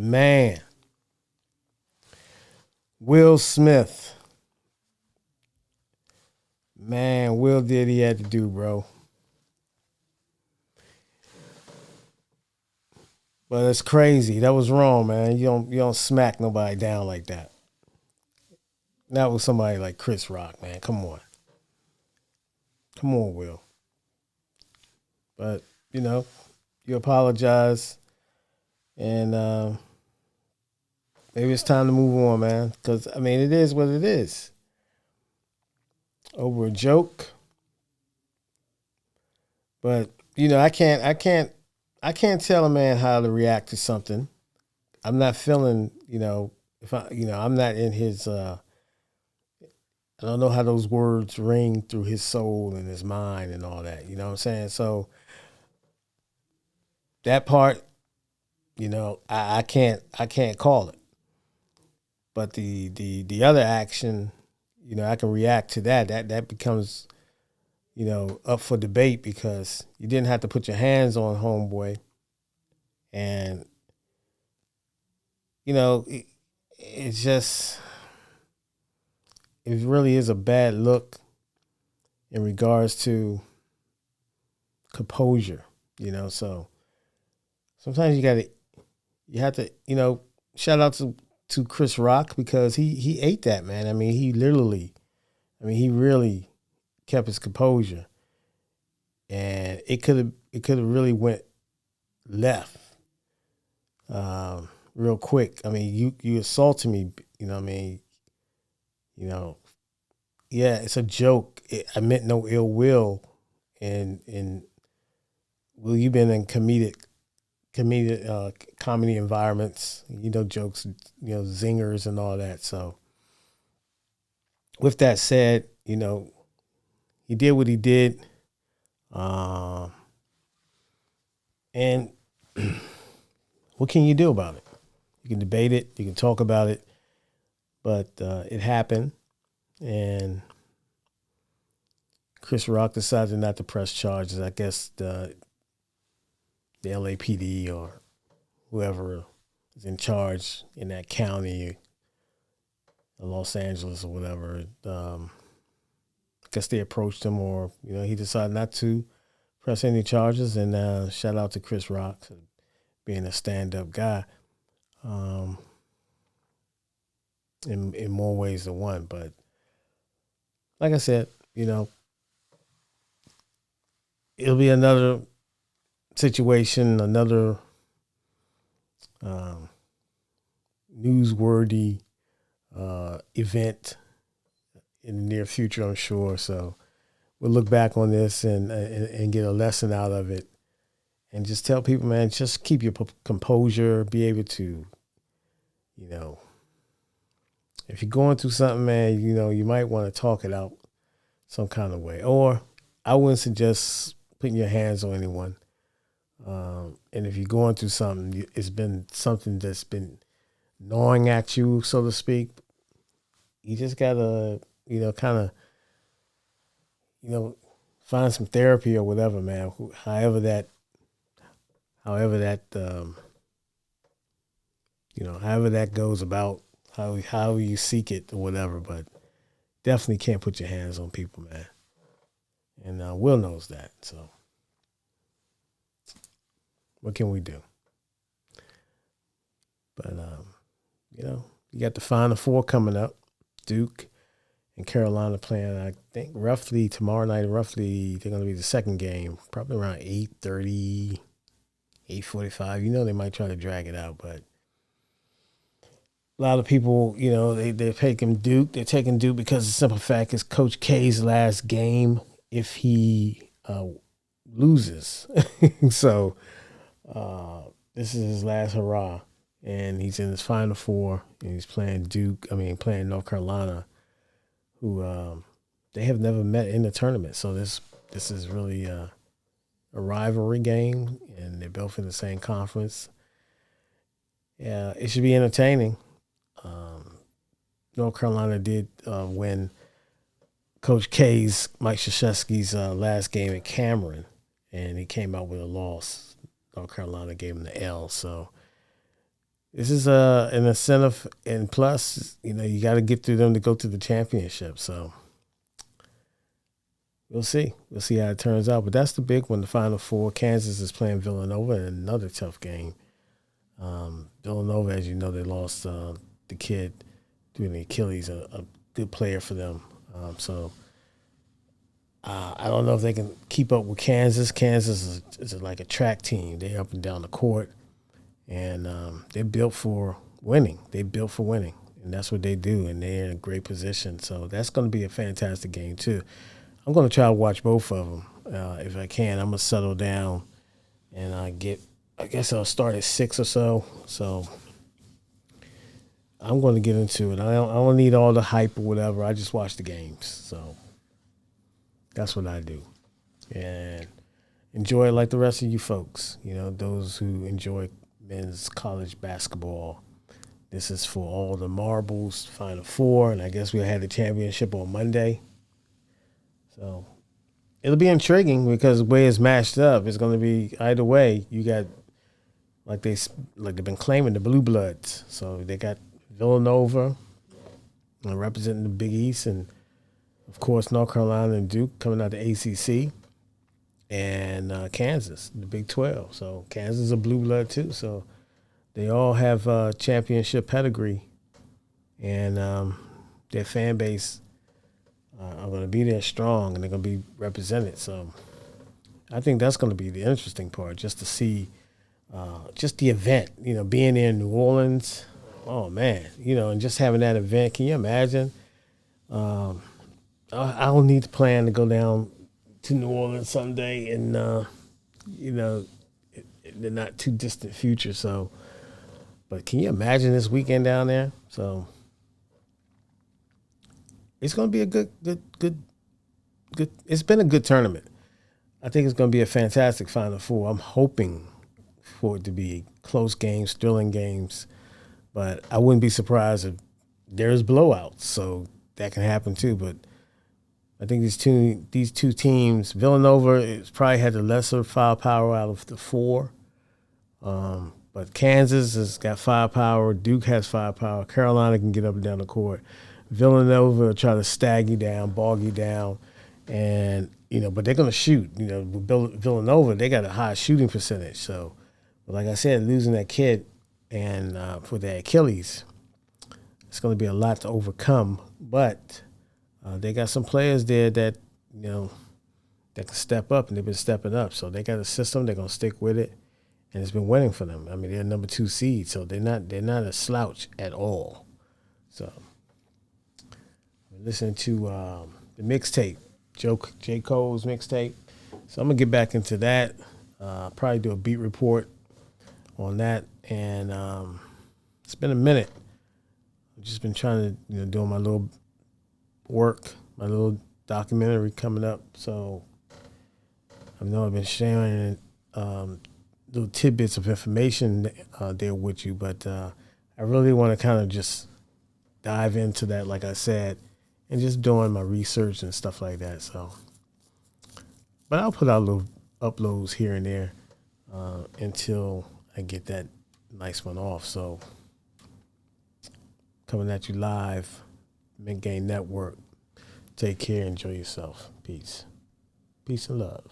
Man, Will Smith. Man, Will did he had to do, bro. But it's crazy. That was wrong, man. You don't smack nobody down like that. Not with somebody like Chris Rock, man. Come on. Come on, Will. But, you know, you apologize and maybe it's time to move on, man. Because I mean, it is what it is. Over a joke, but I can't tell a man how to react to something. I'm not feeling, if I'm not in his. I don't know how those words ring through his soul and his mind and all that. You know what I'm saying? So that part, I can't call it. But the other action, I can react to that. That becomes up for debate because you didn't have to put your hands on homeboy, and it's just it really is a bad look in regards to composure. So sometimes you have to shout out to Chris Rock because he ate that, man. I mean he really kept his composure, and it could have really went left real quick. I mean, you assaulted me. What I mean, you know, yeah, it's a joke. I meant no ill will, and well, you've been in comedy environments, jokes, zingers and all that. So, with that said, he did what he did, um, and what can you do about it? You can debate it, you can talk about it, but it happened, and Chris Rock decided not to press charges. I guess the LAPD or whoever is in charge in that county, Los Angeles or whatever. I guess they approached him, or he decided not to press any charges. And shout out to Chris Rock for being a stand-up guy, um, in more ways than one. But like I said, it'll be another situation, another um, newsworthy event in the near future, I'm sure. So we'll look back on this and get a lesson out of it, and just tell people, man, just keep your composure. Be able to, you know, if you're going through something, man, you might want to talk it out some kind of way. Or I wouldn't suggest putting your hands on anyone. And if you're going through something, it's been something that's been gnawing at you, so to speak. You just gotta, kind of, you know, find some therapy or whatever, man. However that goes about, how you seek it or whatever. But definitely can't put your hands on people, man. And Will knows that. So what can we do? But you got the Final Four coming up. Duke and Carolina playing, I think, roughly tomorrow night. Roughly, they're going to be the second game, probably around 8:30, 8:45. They might try to drag it out, but a lot of people, they're taking Duke. They're taking Duke because the simple fact is Coach K's last game if he loses. So this is his last hurrah, and he's in his Final Four, and he's playing playing North Carolina, who they have never met in the tournament. So this is really a rivalry game, and they're both in the same conference. Yeah, it should be entertaining. North Carolina did win Coach Mike Krzyzewski's last game at Cameron, and he came out with a loss. North Carolina gave him the L. So this is an incentive, and plus, you got to get through them to go to the championship. So we'll see. We'll see how it turns out. But that's the big one. The Final Four. Kansas is playing Villanova in another tough game. Villanova, as you know, they lost the kid doing the Achilles, a good player for them. So I don't know if they can keep up with Kansas. Kansas is like a track team. They're up and down the court, and they're built for winning. They're built for winning, and that's what they do, and they're in a great position. So that's going to be a fantastic game, too. I'm going to try to watch both of them if I can. I'm going to settle down, and I guess I'll start at 6 or so. So I'm going to get into it. I don't need all the hype or whatever. I just watch the games. So that's what I do. And enjoy it like the rest of you folks. Those who enjoy men's college basketball. This is for all the marbles, Final Four. And I guess we had the championship on Monday. So it'll be intriguing because the way it's matched up, it's going to be either way. You got, like they've been claiming, the Blue Bloods. So they got Villanova representing the Big East, and of course North Carolina and Duke coming out the ACC, and Kansas, the Big 12. So Kansas is a blue blood too. So they all have championship pedigree, and their fan base are going to be there strong, and they're going to be represented. So I think that's going to be the interesting part, just to see just the event, being there in New Orleans. Oh, man, and just having that event. Can you imagine? I don't need to plan to go down to New Orleans someday in, the not too distant future. So, but can you imagine this weekend down there? So it's going to be a good. It's been a good tournament. I think it's going to be a fantastic Final Four. I'm hoping for it to be close games, thrilling games. But I wouldn't be surprised if there's blowouts, so that can happen too. But I think these two teams, Villanova has probably had the lesser firepower out of the four. But Kansas has got firepower. Duke has firepower. Carolina can get up and down the court. Villanova will try to stag you down, bog you down, and but they're going to shoot. With Villanova, they got a high shooting percentage. So, but like I said, losing that kid and for the Achilles, it's going to be a lot to overcome. But they got some players there that that can step up, and they've been stepping up. So they got a system. They're going to stick with it, and it's been winning for them. I mean, they're number 2 seed, so they're not a slouch at all. So listening to the mixtape, J. Cole's mixtape. So I'm gonna get back into that. Probably do a beat report on that, and it's been a minute. I've just been trying to doing my little work, my little documentary coming up. So I know I've been sharing little tidbits of information there with you, but I really want to kind of just dive into that, like I said, and just doing my research and stuff like that. So, but I'll put out little uploads here and there until I get that nice one off. So, coming at you live, Mid Game Network. Take care. Enjoy yourself. Peace. Peace and love.